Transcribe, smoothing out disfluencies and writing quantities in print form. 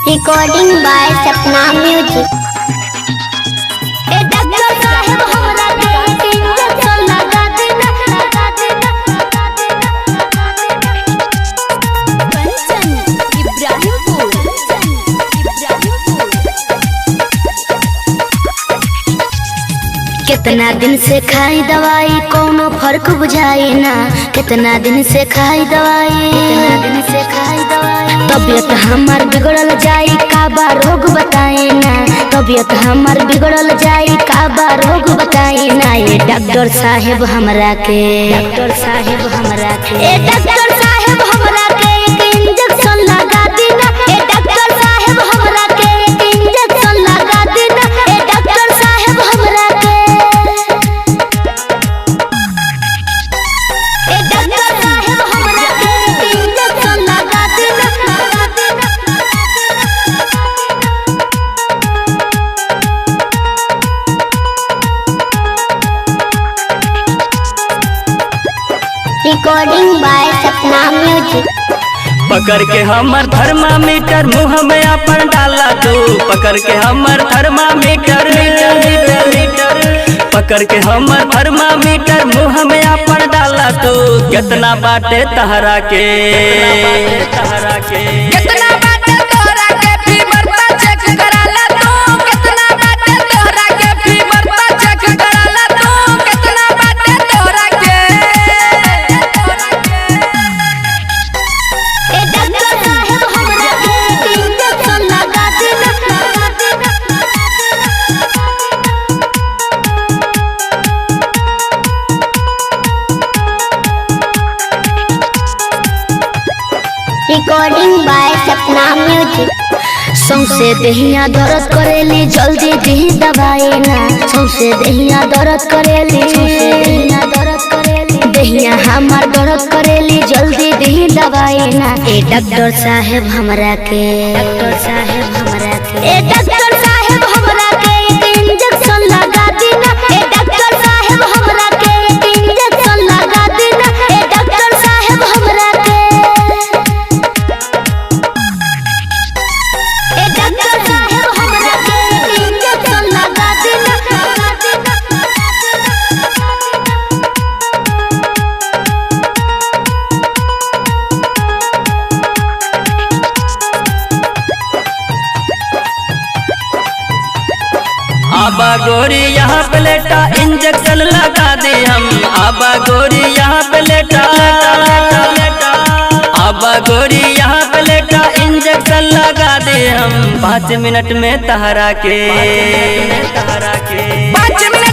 Recording by Sapna music. ए doctor साहब हमरा के इंजेक्शन लगा देना, लगा देना। कंचन इब्राहिमपुर, कितना दिन से खाई दवाई कोनो फर्क बुझाई ना। कितना दिन से खाई दवाई, कितना दिन से खाई दवाई। तबीयत हमार बिगड़ल जाई का बा रोग बताई ना। तबीयत हमार बिगड़ल जाई का बा रोग बताई ना। ये डॉक्टर साहब हमरा के, डॉक्टर साहब हमरा के, ए डॉक्टर साहब हमरा के एक इंजेक्शन लगा देना। ए डॉक्टर साहब हमरा के एक इंजेक्शन लगा देना। ए डॉक्टर साहब हमरा के, ए डॉक्टर साहब हमरा के एक इंजेक्शन लगा देना, लगा देना। Recording by Sapna music. पकड़ के हमर थर्मामीटर मुँह में अपन डाला तू। पकड़ के हमर थर्मामीटर पकड़ के हमर थर्मामीटर मुँह में अपन डाला तू। कितना बाटे तहरा के, तहरा के कितना बाटे तोहरा के फीवर ता चेक कराला तू। कितना बाटे तोहरा के फीवर ता चेक कराला तू। कितना बाटे तोहरा के, ए डॉक्टर साहब हमरा के इंजेक्शन लगा देना, लगा देना। Recording by Sapna music. सौंसे देहिया दर्द करेली जल्दी दी दवाई ना। सौंसे देहिया दर्द करेली, सौंसे देहिया दर्द करेली। देहिया हमार दर्द करेली जल्दी दी दवाई ना। ए डॉक्टर साहब हमरा के, डॉक्टर साहब हमरा के, ए डॉक्टर साहब हमरा के एक इंजेक्शन लगा देना। ए डॉक्टर साहब हमरा के एक इंजेक्शन लगा देना। ए डॉक्टर साहब हमरा के, ए डॉक्टर साहब हमरा के एक इंजेक्शन लगा देना, लगा देना। आबा गोरी यहाँ पे लेटा इंजेक्शन लगा दे हम। आबा गोरी यहाँ पे लेटा, आबा गोरी यहाँ पे लेटा इंजेक्शन लगा दे हम। 5 मिनट में तहरा के, तहरा के 5 मिनट